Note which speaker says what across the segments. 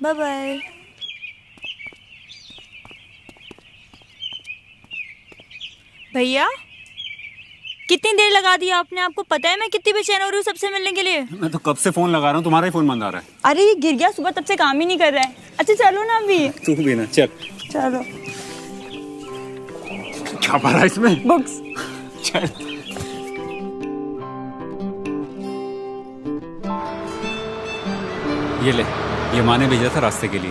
Speaker 1: Bye bye. भैया कितनी देर लगा दी आपने? आपको पता है मैं कितनी बेचैन हो रही हूँ सबसे मिलने के लिए।
Speaker 2: मैं तो कब से फोन लगा रहा हूँ, तुम्हारा ही फोन बंद आ रहा है।
Speaker 1: अरे ये गिर गया सुबह, तब से काम ही नहीं कर रहा है। अच्छा चलो ना अभी।
Speaker 2: तू भी ना चल।
Speaker 1: चलो।
Speaker 2: क्या पढ़ा इसमें?
Speaker 1: बुक्स।
Speaker 2: चल। ये ले, ये माँ ने भेजा था रास्ते के लिए।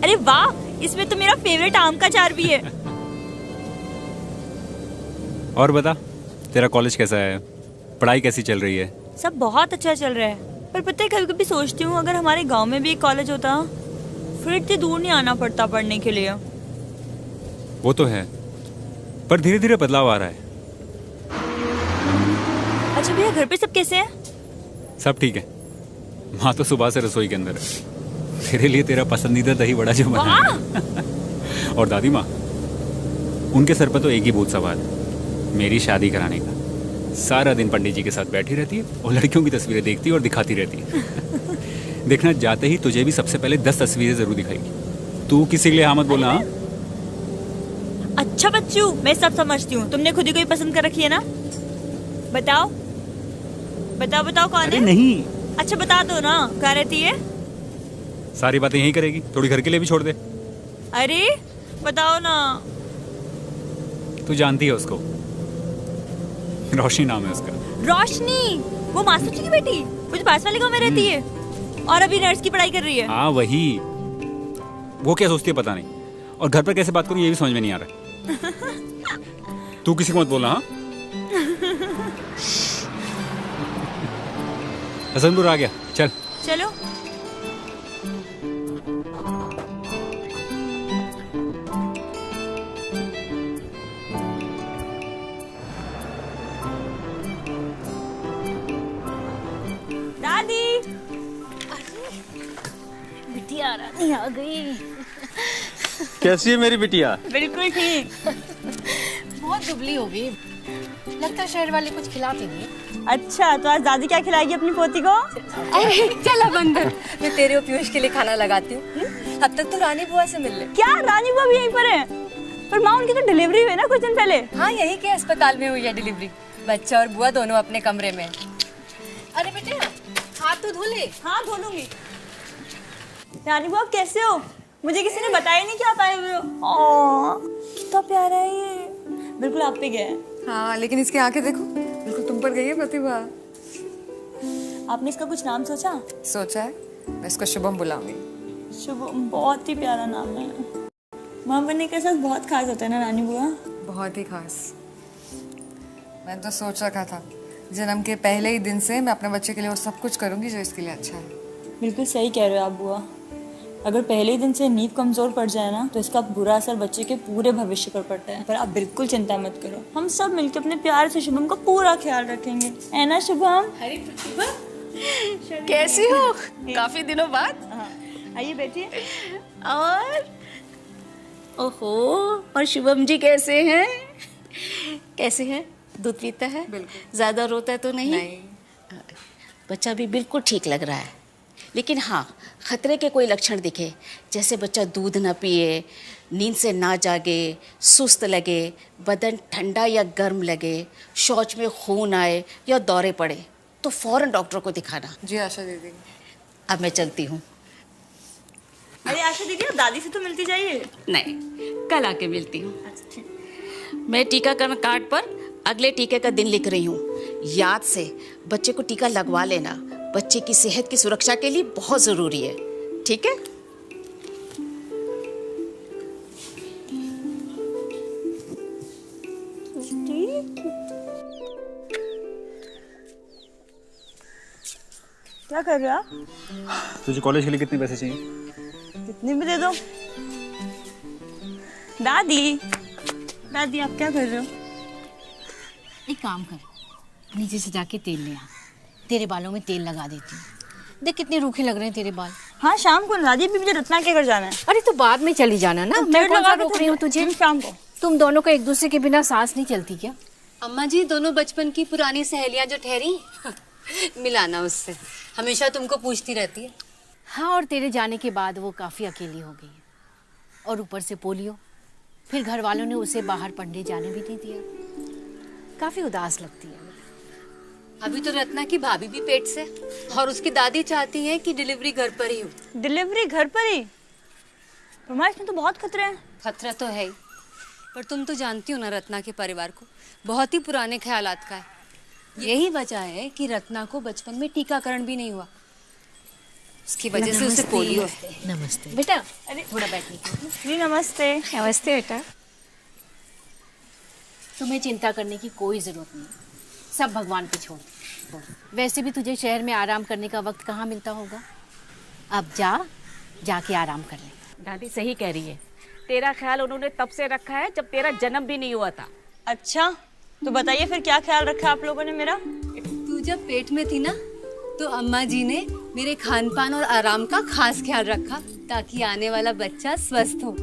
Speaker 1: अरे वाह, इसमें तो मेरा फेवरेट आम का अचार भी है।
Speaker 2: और बता, तेरा कॉलेज कैसा है? पढ़ाई कैसी चल रही है?
Speaker 1: सब बहुत अच्छा चल रहा है, पर पता है कभी कभी सोचती हूँ अगर हमारे गांव में भी एक कॉलेज होता फिर इतनी दूर नहीं आना पड़ता पढ़ने के लिए।
Speaker 2: वो तो है, पर धीरे धीरे बदलाव आ रहा है।
Speaker 1: अच्छा भैया, घर पे सब कैसे हैं?
Speaker 2: सब ठीक है। माँ तो सुबह से रसोई के अंदर है। तेरे लिए तेरा पसंदीदा दही बड़ा जो बना है। और दादी माँ, उनके सर पर तो एक ही भूत सवार है, मेरी शादी कराने का। सारा दिन पंडित जी के साथ बैठी रहती है और लड़कियों की तस्वीरें देखती है और दिखाती रहती है। देखना, जाते ही तुझे भी सबसे पहले 10 तस्वीरें जरूर दिखाएगी। तू किसी के लिए हाँ मत बोलना। हाँ?
Speaker 1: अच्छा बच्चू, मैं सब समझती हूँ। तुमने खुद ही कोई पसंद कर रखी है ना? बताओ बताओ बताओ, कौन है?
Speaker 2: नहीं।
Speaker 1: अच्छा बता दो ना, कहाँ रहती है?
Speaker 2: सारी बातें यही करेगी, थोड़ी घर के लिए भी छोड़ दे।
Speaker 1: अरे बताओ ना।
Speaker 2: तू जानती है उसको, रोशनी नाम है उसका।
Speaker 1: रोशनी? वो मास्टर जी की बेटी, वो जो पास वाले गांव में रहती है और अभी नर्स की पढ़ाई कर रही है।
Speaker 2: हाँ वही। वो क्या सोचती है पता नहीं, और घर पर कैसे बात करूं ये भी समझ में नहीं आ रहा। तू किसी को मत बोलना। हाँ, हसनपुर आ गया, चल।
Speaker 1: चलो। दादी,
Speaker 3: बिटिया रानी आ गई।
Speaker 4: कैसी है मेरी बिटिया?
Speaker 1: बिल्कुल ठीक।
Speaker 3: बहुत दुबली हो गई, लगता है शहर वाले कुछ खिलाते नहीं।
Speaker 1: अच्छा तो आज दादी क्या खिलाएगी अपनी पोती को?
Speaker 3: अरे चला बंदर, मैं तेरे और पीयूष के लिए खाना लगाती हूँ। अब तक तो रानी बुआ से मिल ले।
Speaker 1: क्या रानी बुआ भी यहीं पर है? पर माँ, उनकी तो डिलीवरी हुई ना कुछ दिन पहले।
Speaker 3: हाँ, यही के अस्पताल में हुई है डिलीवरी। बच्चा और बुआ दोनों अपने कमरे में। अरे बेटे, हाथ तो धो ले।
Speaker 1: हाँ धो लूंगी। रानी बुआ कैसे हो? मुझे किसी ने बताया नहीं कि आप आए हुए हो। कितना प्यारा है ये, बिल्कुल आप पे गया है।
Speaker 5: हाँ, लेकिन इसकी आंखें देखो, बिल्कुल तुम पर गई है प्रतिभा।
Speaker 1: आपने इसका कुछ नाम सोचा?
Speaker 5: सोचा है, मैं इसको शुभम बुलाऊंगी।
Speaker 1: शुभम, बहुत ही प्यारा नाम है। माँ बनने के साथ बहुत खास होता है ना रानी बुआ?
Speaker 5: बहुत ही खास। मैंने तो सोच रखा था जन्म के पहले ही दिन से मैं अपने बच्चे के लिए वो सब कुछ करूंगी जो इसके लिए अच्छा है।
Speaker 1: बिल्कुल सही कह रहे हो आप बुआ। अगर पहले ही दिन से नींव कमजोर पड़ जाए ना तो इसका बुरा असर बच्चे के पूरे भविष्य पर पड़ता है। पर आप बिल्कुल चिंता मत करो, हम सब मिलकर अपने प्यार से शुभम का पूरा ख्याल रखेंगे, है ना शुभम?
Speaker 3: अरे प्रतिभा, कैसी हो? काफी दिनों बाद।
Speaker 1: आइए बैठिए।
Speaker 3: और ओहो, और शुभम जी कैसे हैं? कैसे हैं? दूध पीता है?
Speaker 5: बिल्कुल।
Speaker 3: ज्यादा रोता है तो नहीं?
Speaker 5: नहीं।
Speaker 3: बच्चा भी बिल्कुल ठीक लग रहा है, लेकिन हाँ, खतरे के कोई लक्षण दिखे, जैसे बच्चा दूध ना पिए, नींद से ना जागे, सुस्त लगे, बदन ठंडा या गर्म लगे, शौच में खून आए या दौरे पड़े, तो फौरन डॉक्टर को दिखाना।
Speaker 5: जी आशा दीदी।
Speaker 3: अब मैं चलती हूँ।
Speaker 1: अरे आशा दीदी, आप दादी से तो मिलती जाइए।
Speaker 3: नहीं, कल आके मिलती हूँ। मैं टीकाकरण कार्ड पर अगले टीके का दिन लिख रही हूँ। याद से बच्चे को टीका लगवा लेना, बच्चे की सेहत की सुरक्षा के लिए बहुत जरूरी है, ठीक है?
Speaker 1: क्या कर रहे हो आप?
Speaker 2: तुझे कॉलेज के लिए कितने पैसे चाहिए?
Speaker 1: कितने भी दे दो। दादी, दादी आप क्या कर रहे हो?
Speaker 3: एक काम कर, नीचे से जाके तेल ले आ, तेरे बालों में तेल लगा देती हूँ। देख कितने रूखे लग रहे हैं तेरे बाल।
Speaker 1: हाँ शाम को दादी, भी मुझे रत्ना के घर जाना है।
Speaker 3: अरे तो बाद में चली जाना ना, मैं कौन सा रोक रही हूँ तुझे?
Speaker 1: शाम को।
Speaker 3: तुम दोनों को एक दूसरे के बिना सांस नहीं चलती क्या?
Speaker 6: अम्मा जी, दोनों बचपन की पुरानी सहेलियां जो ठहरी मिलाना उससे, हमेशा तुमको पूछती रहती है।
Speaker 7: हाँ, और तेरे जाने के बाद वो काफ़ी अकेली हो गई है, और ऊपर से पोलियो। फिर घर वालों ने उसे बाहर पढ़ने जाने भी नहीं दिया। काफ़ी उदास लगती है।
Speaker 6: अभी तो रत्ना की भाभी भी पेट से, और उसकी दादी चाहती है कि डिलीवरी घर पर ही हो।
Speaker 1: डिलीवरी घर पर ही? रोमा, इसमें तो बहुत खतरे हैं।
Speaker 6: खतरा तो है ही, पर तुम तो जानती हो ना रत्ना के परिवार को, बहुत ही पुराने ख्यालात का है। यही वजह है कि रत्ना को बचपन में टीकाकरण भी नहीं हुआ, उसकी वजह से उसे पोलियो है।
Speaker 7: नमस्ते बेटा। अरे थोड़ा बैठने के लिए।
Speaker 1: जी नमस्ते।
Speaker 3: नमस्ते बेटा।
Speaker 7: तुम्हें चिंता करने की कोई ज़रूरत नहीं, सब भगवान पे छोड़। वैसे भी तुझे शहर में आराम करने का वक्त कहाँ मिलता होगा। अब जाके आराम कर ले।
Speaker 3: दादी सही कह रही है, तेरा ख्याल उन्होंने तब से रखा है जब तेरा जन्म भी नहीं हुआ था।
Speaker 1: अच्छा, तो बताइए फिर क्या ख्याल रखा आप लोगों ने मेरा?
Speaker 6: तू जब पेट में थी ना, तो अम्मा जी ने मेरे खान पान और आराम का खास ख्याल रखा, ताकि आने वाला बच्चा स्वस्थ हो।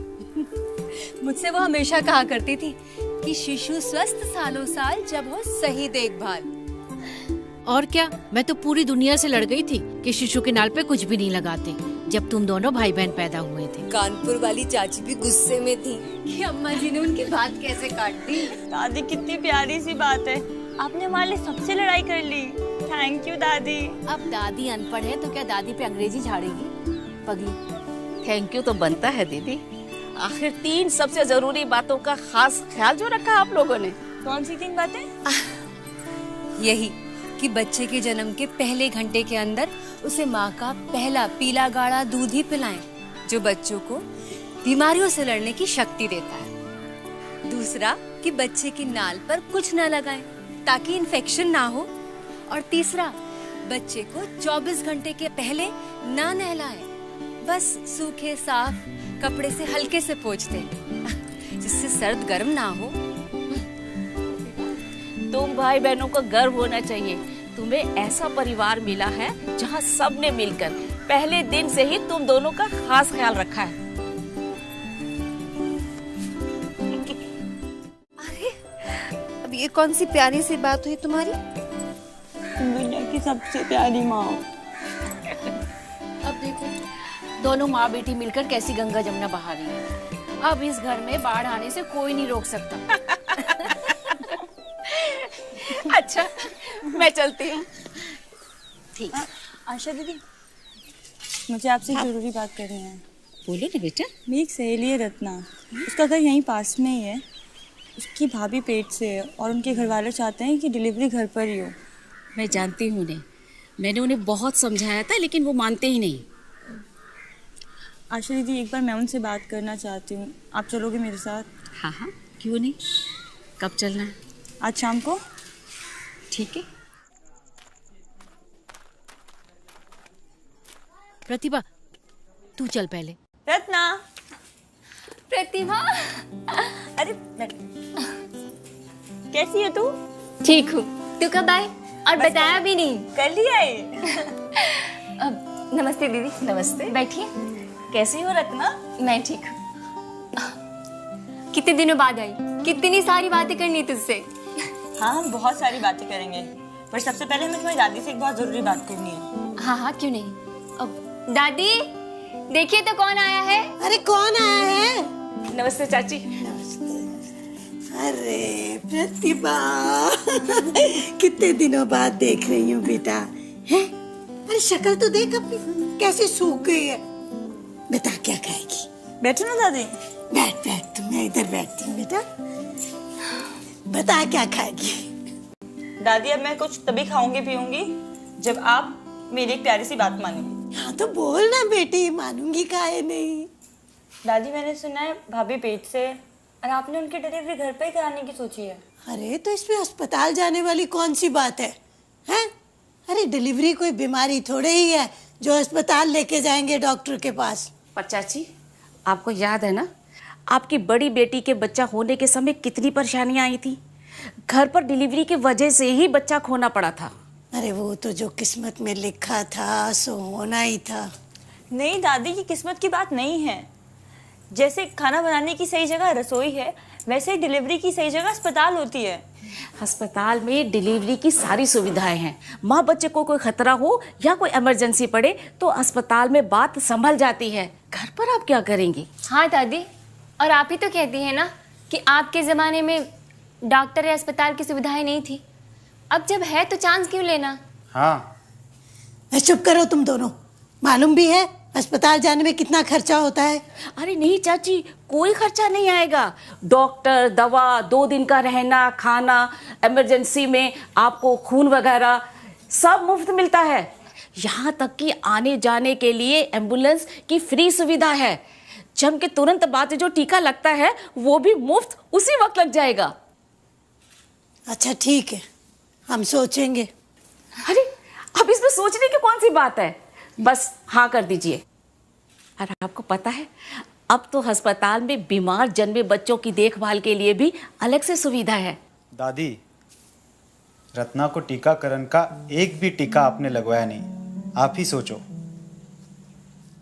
Speaker 6: मुझसे वो हमेशा कहा करती थी कि शिशु स्वस्थ सालों साल जब हो सही देखभाल।
Speaker 7: और क्या, मैं तो पूरी दुनिया से लड़ गई थी कि शिशु के नाल पे कुछ भी नहीं लगाते जब तुम दोनों भाई बहन पैदा हुए थे।
Speaker 6: कानपुर वाली चाची भी गुस्से में थी कि अम्मा जी ने उनकी बात कैसे काट दी।
Speaker 1: दादी, कितनी प्यारी सी बात है, आपने हमारे लिए सबसे लड़ाई कर ली। थैंक यू दादी।
Speaker 7: अब दादी अनपढ़ है तो क्या दादी पे अंग्रेजी झाड़ेगी पगली।
Speaker 3: थैंक यू तो बनता है दीदी, आखिर 3 सबसे जरूरी बातों का खास ख्याल जो रखा आप लोगों ने।
Speaker 1: कौन सी 3 बातें?
Speaker 6: यही कि बच्चे के जन्म के पहले घंटे के अंदर उसे माँ का पहला पीला गाढ़ा दूध ही पिलाएं, जो बच्चों को बीमारियों से लड़ने की शक्ति देता है। दूसरा कि बच्चे की नाल पर कुछ न लगाएं ताकि इन्फेक्शन ना हो। और तीसरा, बच्चे को 24 घंटे के पहले ना नहलाएं, बस सूखे साफ कपड़े से हल्के से पोंछ दें, जिससे सर्द गर्म ना हो।
Speaker 3: तुम भाई बहनों को गर्व होना चाहिए, तुम्हें ऐसा परिवार मिला है जहाँ सबने मिलकर पहले दिन से ही तुम दोनों का खास ख्याल रखा है।
Speaker 6: अरे, अब ये कौन सी प्यारी सी बात हुई तुम्हारी?
Speaker 1: दुनिया की सबसे प्यारी माँ।
Speaker 7: अब देखो, दोनों माँ बेटी मिलकर कैसी गंगा जमुना बहा रही है। अब इस घर में बाढ़ आने से कोई नहीं रोक सकता।
Speaker 3: अच्छा, मैं चलती हूँ।
Speaker 7: ठीक।
Speaker 1: आशा दीदी, मुझे आपसे जरूरी बात करनी है।
Speaker 3: बोलो ना बेटा।
Speaker 1: मेरी एक सहेली है रत्ना, उसका घर यहीं पास में ही है। उसकी भाभी पेट से है और उनके घर वाले चाहते हैं कि डिलीवरी घर पर ही हो।
Speaker 3: मैं जानती हूँ उन्हें, मैंने उन्हें बहुत समझाया था लेकिन वो मानते ही नहीं।
Speaker 1: आशा दीदी, एक बार मैं उनसे बात करना चाहती हूँ, आप चलोगे मेरे साथ?
Speaker 3: हाँ हाँ, क्यों नहीं। कब चलना है?
Speaker 1: आज शाम को।
Speaker 3: ठीक है।
Speaker 7: प्रतिभा, तू चल पहले।
Speaker 1: रत्ना।
Speaker 6: प्रतिभा,
Speaker 1: अरे कैसी है तू?
Speaker 6: ठीक हूँ। तू कब आए और बताया भी नहीं?
Speaker 1: कल ही आई।
Speaker 6: नमस्ते दीदी।
Speaker 3: नमस्ते।
Speaker 6: बैठिए।
Speaker 1: कैसी हो रत्ना?
Speaker 6: मैं ठीक हूँ। कितने दिनों बाद आई, कितनी सारी बातें करनी तुझसे।
Speaker 1: हाँ, हम बहुत सारी बातें करेंगे, पर सबसे पहले हमें तुम्हारी दादी से एक बहुत जरूरी बात करनी है।
Speaker 6: हाँ हाँ, क्यों नहीं। अब दादी, देखिए तो कौन आया है।
Speaker 8: अरे कौन आया है?
Speaker 3: नमस्ते चाची।
Speaker 8: अरे प्रतिभा, कितने दिनों बाद देख रही हूँ बेटा। हैं? अरे शक्ल तो देख अपनी, कैसे सूख गई है। बता क्या खाएगी?
Speaker 1: बैठो ना दादी।
Speaker 8: बैठ बैठ, तुम मैं इधर बैठती हूँ बेटा। बता क्या खाएगी?
Speaker 1: दादी, अब मैं कुछ तभी खाऊंगी पीऊंगी जब आप मेरी एक प्यारी सी बात मानेंगी।
Speaker 8: हाँ तो बोल ना बेटी, मानूंगी काहे नहीं।
Speaker 1: दादी, मैंने सुना है भाभी पेट से, और आपने उनकी डिलीवरी घर पे ही कराने की सोची है।
Speaker 8: अरे तो इसमें अस्पताल जाने वाली कौन सी बात है? हैं? अरे डिलीवरी कोई बीमारी थोड़े ही है जो अस्पताल लेके जाएंगे डॉक्टर के पास।
Speaker 3: पर चाची, आपको याद है ना, आपकी बड़ी बेटी के बच्चा होने के समय कितनी परेशानियां आई थी। घर पर डिलीवरी की वजह से ही बच्चा खोना पड़ा था।
Speaker 8: अरे वो तो जो किस्मत में लिखा था सो होना ही था।
Speaker 1: नहीं दादी, ये किस्मत की बात नहीं है। जैसे खाना बनाने की सही जगह रसोई है, वैसे ही डिलीवरी की सही जगह अस्पताल होती है।
Speaker 3: अस्पताल में डिलीवरी की सारी सुविधाएं हैं। माँ बच्चे को कोई खतरा हो या कोई इमरजेंसी पड़े तो अस्पताल में बात संभल जाती है। घर पर आप क्या करेंगी?
Speaker 9: हाँ दादी, और आप ही तो कहती हैं ना कि आपके ज़माने में डॉक्टर या अस्पताल की सुविधाएं नहीं थी। अब जब है तो चांस क्यों लेना?
Speaker 4: हाँ,
Speaker 8: चुप करो तुम दोनों। मालूम भी है अस्पताल जाने में कितना खर्चा होता है?
Speaker 3: अरे नहीं चाची, कोई खर्चा नहीं आएगा। डॉक्टर, दवा, 2 दिन का रहना, खाना, इमरजेंसी में आपको खून वगैरह सब मुफ्त मिलता है। यहाँ तक कि आने जाने के लिए एम्बुलेंस की फ्री सुविधा है। जम के तुरंत बाद जो टीका लगता है वो भी मुफ्त उसी वक्त लग जाएगा।
Speaker 8: अच्छा ठीक है, हम सोचेंगे।
Speaker 3: अरे अब इसमें सोचने की कौन सी बात है, बस हाँ कर दीजिए। और आपको पता है अब तो अस्पताल में बीमार जन्मे बच्चों की देखभाल के लिए भी अलग से सुविधा है।
Speaker 4: दादी, रत्ना को टीकाकरण का एक भी टीका आपने लगवाया नहीं। आप ही सोचो,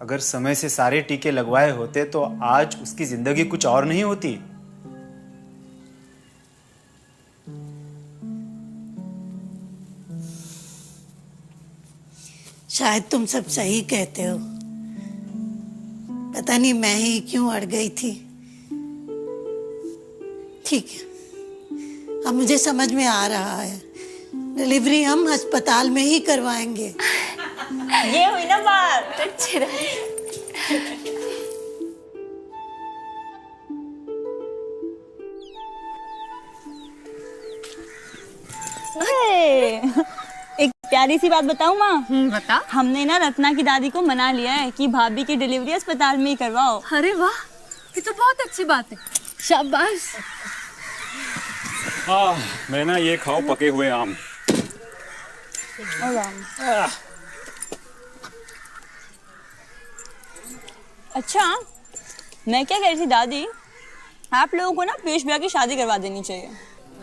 Speaker 4: अगर समय से सारे टीके लगवाए होते तो आज उसकी जिंदगी कुछ और नहीं होती।
Speaker 8: शायद तुम सब सही कहते हो। पता नहीं मैं ही क्यों अड़ गई थी। ठीक है, अब मुझे समझ में आ रहा है। डिलीवरी हम अस्पताल में ही करवाएंगे।
Speaker 1: ये हुई ना बात। एक प्यारी सी बात बताऊं माँ?
Speaker 6: बता।
Speaker 1: हमने ना रत्ना की दादी को मना लिया है कि भाभी की डिलीवरी अस्पताल में ही करवाओ।
Speaker 6: अरे वाह, ये तो बहुत अच्छी बात है। शाबाश।
Speaker 2: हाँ, मैं ना ये खाओ पके हुए आम।
Speaker 1: अच्छा, मैं क्या कह रही थी दादी, आप लोगों को ना पीयूष भैया की शादी करवा देनी चाहिए।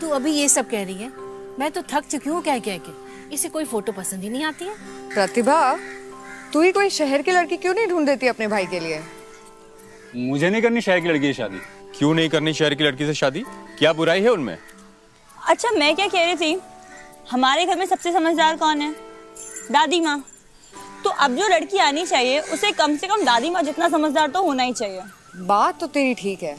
Speaker 7: तू अभी ये सब कह रही है? मैं तो थक चुकी हूँ कह के। इसे कोई फोटो पसंद ही नहीं आती है।
Speaker 5: प्रतिभा, तू ही कोई शहर की लड़की क्यों नहीं ढूंढ देती अपने भाई के लिए?
Speaker 2: मुझे नहीं करनी शहर की लड़की से शादी।
Speaker 4: क्यों नहीं करनी शहर की लड़की से शादी? क्या बुराई है उनमें?
Speaker 1: अच्छा, मैं क्या कह रही थी, हमारे घर में सबसे समझदार कौन है? दादी माँ। तो अब जो लड़की आनी चाहिए उसे कम से कम दादी माँ जितना समझदार तो होना ही चाहिए।
Speaker 5: बात तो तेरी ठीक है,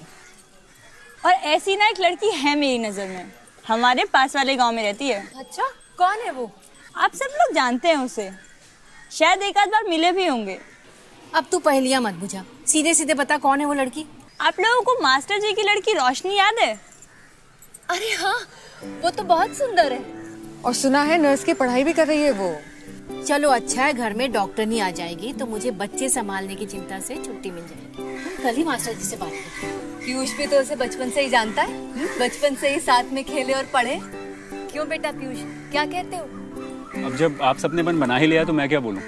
Speaker 1: और ऐसी ना एक लड़की है मेरी नजर में, हमारे पास वाले गांव में रहती है।
Speaker 6: अच्छा, कौन है वो?
Speaker 1: आप सब लोग जानते हैं उसे, शायद एक आध बार मिले भी होंगे।
Speaker 7: अब तू पहेलियां मत बुझा, सीधे सीधे बता कौन है वो लड़की।
Speaker 1: आप लोगों को मास्टर जी की लड़की रोशनी याद है?
Speaker 6: अरे हाँ, वो तो बहुत सुंदर है।
Speaker 5: और सुना है नर्स की पढ़ाई भी कर रही है वो।
Speaker 7: चलो अच्छा है, घर में डॉक्टर नहीं आ जाएगी तो मुझे बच्चे संभालने की चिंता से छुट्टी मिल जाएगी। कल ही मास्टर जी से बात करें।
Speaker 6: पीयूष भी तो उसे बचपन से ही जानता है, बचपन से ही साथ में खेले और पढ़े। क्यों बेटा पीयूष, क्या कहते हो?
Speaker 2: अब जब आप सबने मन बना ही लिया तो मैं क्या बोलूं,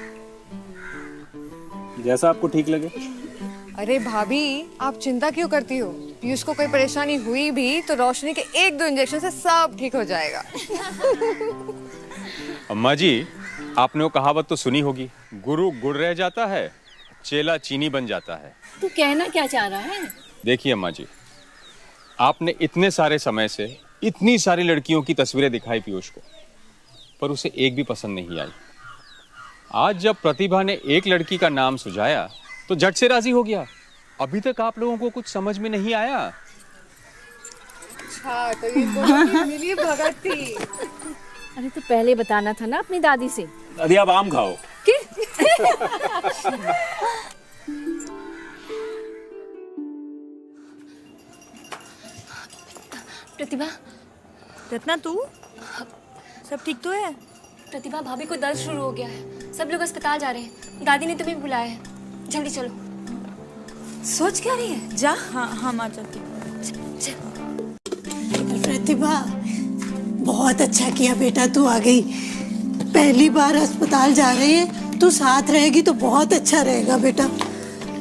Speaker 2: जैसा आपको ठीक लगे।
Speaker 5: अरे भाभी, आप चिंता क्यों करती हो? पीयूष को कोई परेशानी हुई भी तो रोशनी के 1-2 इंजेक्शन से सब ठीक हो जाएगा।
Speaker 10: अम्मा जी, आपने वो कहावत तो सुनी होगी, गुरु गुड़ रह जाता है, चेला चीनी बन जाता है।
Speaker 7: तू कहना क्या चाह रहा है?
Speaker 10: देखिए अम्मा जी, आपने इतने सारे समय से इतनी सारी लड़कियों की तस्वीरें दिखाई पीयूष को, पर उसे एक भी पसंद नहीं आई। आज जब प्रतिभा ने एक लड़की का नाम सुझाया तो झट से राजी हो गया। अभी तक आप लोगों को कुछ समझ में नहीं आया?
Speaker 5: अच्छा, तो ये दोनों मिली भगत थी।
Speaker 7: अरे तो पहले बताना था ना अपनी दादी से।
Speaker 2: दादी आप आम खाओ।
Speaker 9: प्रतिभा,
Speaker 1: रत्ना तू सब ठीक तो है?
Speaker 9: प्रतिभा भाभी को दर्द शुरू हो गया है, सब लोग अस्पताल जा रहे हैं। दादी ने तुम्हें भी बुलाया है, जल्दी चलो।
Speaker 6: सोच क्या रही है? जा।
Speaker 1: हाँ हाँ माँ चलती।
Speaker 8: प्रतिभा, बहुत अच्छा किया बेटा, तू आ गई। पहली बार अस्पताल जा रही है, तू साथ रहेगी तो बहुत अच्छा रहेगा बेटा।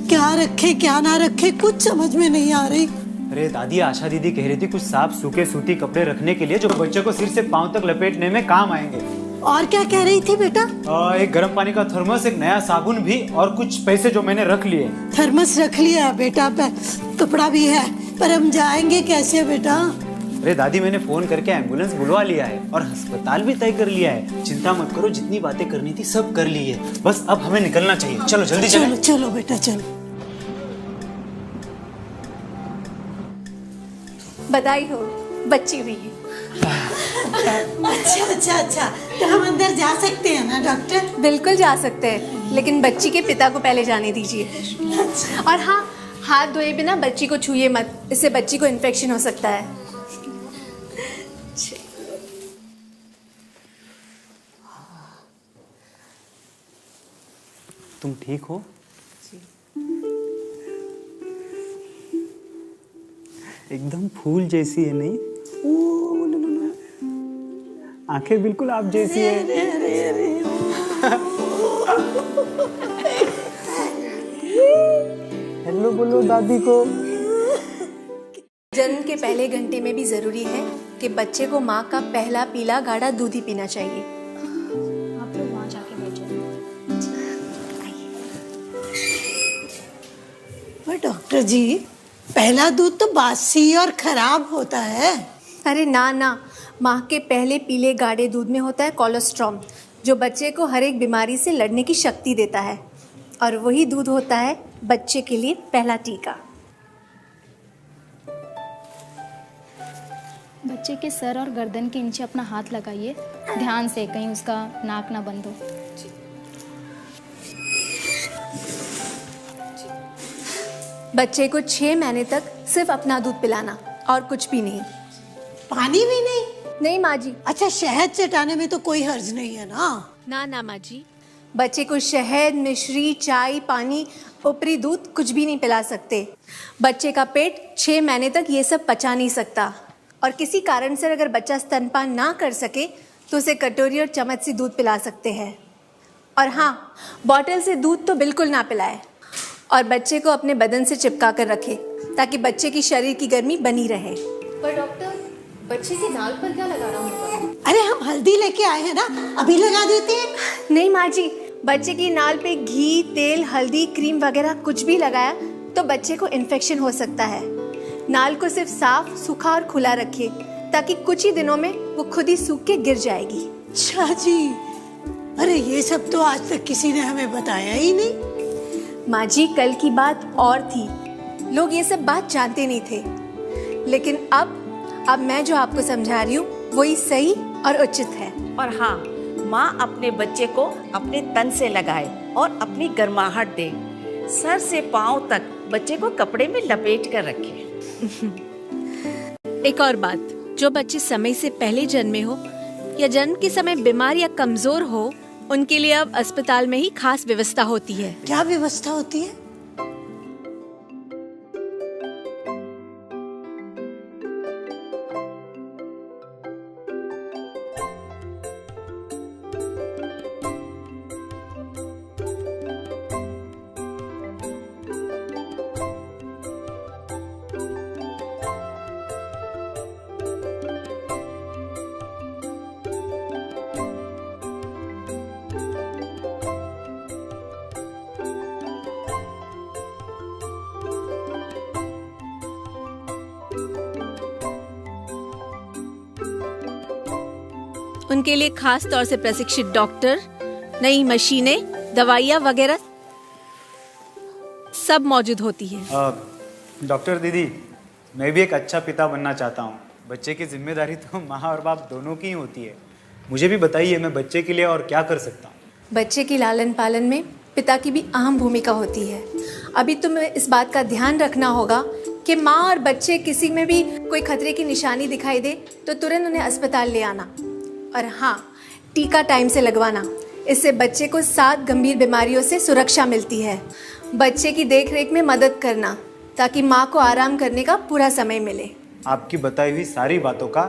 Speaker 8: क्या रखे क्या ना रखे कुछ समझ में नहीं आ रही।
Speaker 4: अरे दादी, आशा दीदी कह रही थी कुछ साफ सूखे सूती कपड़े रखने के लिए जो बच्चे को सिर से पांव तक लपेटने में काम आएंगे।
Speaker 8: और क्या कह रही थी बेटा?
Speaker 4: एक गर्म पानी का थर्मस, एक नया साबुन भी और कुछ पैसे जो मैंने रख लिए।
Speaker 8: थर्मस रख लिया बेटा, कपड़ा भी है, पर हम जाएंगे कैसे बेटा?
Speaker 4: अरे दादी, मैंने फोन करके एम्बुलेंस बुलवा लिया है और अस्पताल भी तय कर लिया है। चिंता मत करो, जितनी बातें करनी थी सब कर ली है। बस अब हमें निकलना चाहिए। चलो जल्दी
Speaker 8: चलो चलो बेटा चलो।
Speaker 11: बधाई हो, बच्ची हुई है।
Speaker 8: अच्छा, तो हम अंदर जा सकते हैं ना डॉक्टर?
Speaker 11: बिल्कुल जा सकते हैं, लेकिन बच्ची के पिता को पहले जाने दीजिए। और हाँ, हाथ धोए बिना बच्ची को छूइए मत, इससे बच्ची को इन्फेक्शन हो सकता है।
Speaker 4: तुम ठीक हो? एकदम फूल जैसी है, नहीं? आंखें बिल्कुल आप जैसी है। हेलो बोलो दादी को।
Speaker 11: जन्म के पहले घंटे में भी जरूरी है कि बच्चे को माँ का पहला पीला गाढ़ा दूध ही पीना चाहिए।
Speaker 9: आप लोग वहाँ जाके बैठ जाइए।
Speaker 8: डॉक्टर जी, पहला दूध तो बासी और खराब होता है।
Speaker 11: अरे ना, माँ के पहले पीले गाढ़े दूध में होता है कोलेस्ट्रॉल, जो बच्चे को हर एक बीमारी से लड़ने की शक्ति देता है, और वही दूध होता है बच्चे के लिए पहला टीका।
Speaker 9: बच्चे के सर और गर्दन के नीचे अपना हाथ लगाइए, ध्यान से, कहीं उसका नाक ना बंद हो।
Speaker 11: बच्चे को 6 महीने तक सिर्फ अपना दूध पिलाना और कुछ भी नहीं।
Speaker 8: पानी भी नहीं?
Speaker 11: नहीं माँ जी।
Speaker 8: अच्छा, शहद चटाने में तो कोई हर्ज नहीं है ना?
Speaker 11: ना माँ जी, बच्चे को शहद, मिश्री, चाय, पानी, ऊपरी दूध कुछ भी नहीं पिला सकते। बच्चे का पेट 6 महीने तक ये सब पचा नहीं सकता, और किसी कारण से अगर बच्चा स्तनपान ना कर सके तो उसे कटोरी और चम्मच से दूध पिला सकते हैं। और हाँ, बॉटल से दूध तो बिल्कुल ना पिलाए, और बच्चे को अपने बदन से चिपका कर रखे ताकि बच्चे की शरीर की गर्मी बनी रहे।
Speaker 7: पर डॉक्टर, बच्चे के नाल पर क्या लगाना होगा?
Speaker 8: अरे हम हल्दी लेके आए हैं ना, अभी लगा देते हैं।
Speaker 11: नहीं माँ जी, बच्चे की नाल पे घी, तेल, हल्दी, क्रीम वगैरह कुछ भी लगाया तो बच्चे को इन्फेक्शन हो सकता है। नाल को सिर्फ साफ, सूखा और खुला रखिए ताकि कुछ ही दिनों में वो खुद ही सूख के गिर जाएगी।
Speaker 8: अच्छा जी, अरे ये सब तो आज तक किसी ने हमें बताया ही नहीं।
Speaker 11: माँ जी, कल की बात और थी, लोग ये सब बात जानते नहीं थे, लेकिन अब मैं जो आपको समझा रही हूँ वही सही और उचित है।
Speaker 3: और हाँ, माँ अपने बच्चे को अपने तन से लगाए और अपनी गर्माहट दे। सर से पाँव तक बच्चे को कपड़े में लपेट कर रखे।
Speaker 11: एक और बात, जो बच्चे समय से पहले जन्मे हो या जन्म के समय बीमार या कमजोर हो, उनके लिए अब अस्पताल में ही खास व्यवस्था होती है।
Speaker 8: क्या व्यवस्था होती है?
Speaker 11: उनके लिए खास तौर से प्रशिक्षित डॉक्टर, नई मशीनें, दवाइयाँ वगैरह सब मौजूद होती है।
Speaker 4: डॉक्टर दीदी, मैं भी एक अच्छा पिता बनना चाहता हूँ। बच्चे की जिम्मेदारी तो माँ और बाप दोनों की ही होती है। मुझे भी बताइए, मैं बच्चे के लिए और क्या कर सकता हूँ?
Speaker 11: बच्चे की लालन पालन में पिता की भी अहम भूमिका होती है। अभी तुम्हें इस बात का ध्यान रखना होगा कि माँ और बच्चे किसी में भी कोई खतरे की निशानी दिखाई दे तो तुरंत उन्हें अस्पताल ले आना। और हाँ, टीका टाइम से लगवाना, इससे बच्चे को 7 गंभीर बीमारियों से सुरक्षा मिलती है। बच्चे की देखरेख में मदद करना ताकि माँ को आराम करने का पूरा समय मिले।
Speaker 4: आपकी बताई हुई सारी बातों का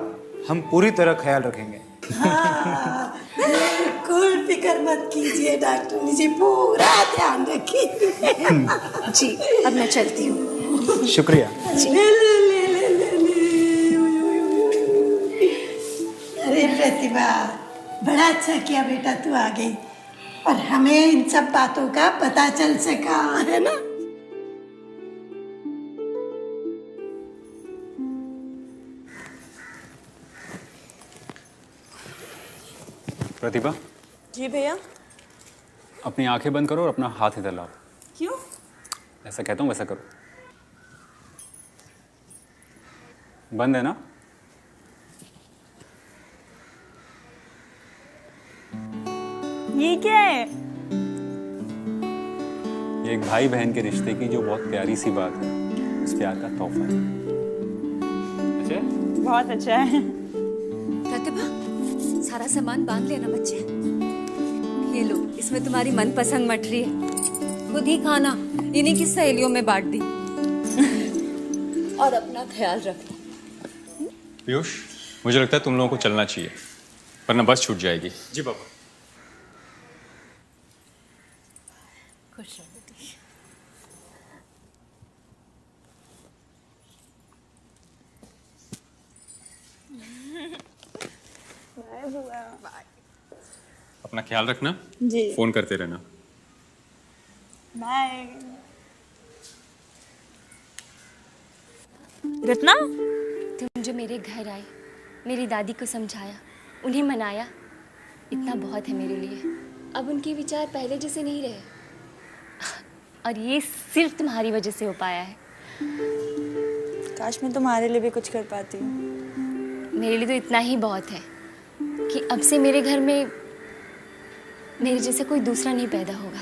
Speaker 4: हम पूरी तरह ख्याल रखेंगे।
Speaker 8: हाँ, बिल्कुल फिक्र मत कीजिए डॉक्टर जी, पूरा ध्यान रखिए।
Speaker 11: जी, अब मैं चलती हूँ।
Speaker 4: शुक्रिया।
Speaker 8: अरे प्रतिभा, बड़ा बड़ा अच्छा किया बेटा तू आ गई, और हमें इन सब बातों का पता चल सका, है ना।
Speaker 2: प्रतिभा,
Speaker 1: जी भैया।
Speaker 2: अपनी आंखें बंद करो और अपना हाथ इधर लाओ।
Speaker 1: क्यों?
Speaker 2: ऐसा कहता हूँ वैसा करो। बंद है ना?
Speaker 1: ये क्या है?
Speaker 2: ये एक भाई बहन के रिश्ते की जो बहुत प्यारी सी बात है, उस प्यार का तोहफा है। अच्छा है?
Speaker 1: बहुत अच्छा है।
Speaker 6: प्रतिभा, सारा सामान बांध लेना बच्चे। ये लो, इसमें तुम्हारी मनपसंद मठरी है, खुद ही खाना, इन्हीं की सहेलियों में बांट दी। और अपना ख्याल रखना।
Speaker 10: पीयूष, मुझे लगता है तुम लोगों को चलना चाहिए, वरना बस छूट जाएगी। जी पापा।
Speaker 6: खुश रहो बेटी।
Speaker 10: अपना ख्याल रखना
Speaker 1: जी।
Speaker 10: फोन करते रहना।
Speaker 1: बाय। रत्ना,
Speaker 9: तुम जो मेरे घर आए, मेरी दादी को समझाया, उन्हें मनाया, इतना बहुत है मेरे लिए। अब उनके विचार पहले जैसे नहीं रहे, और ये सिर्फ तुम्हारी वजह से हो पाया है।
Speaker 1: काश मैं तुम्हारे लिए भी कुछ कर पाती।
Speaker 9: मेरे लिए तो इतना ही बहुत है कि अब से मेरे घर में मेरे जैसा कोई दूसरा नहीं पैदा होगा।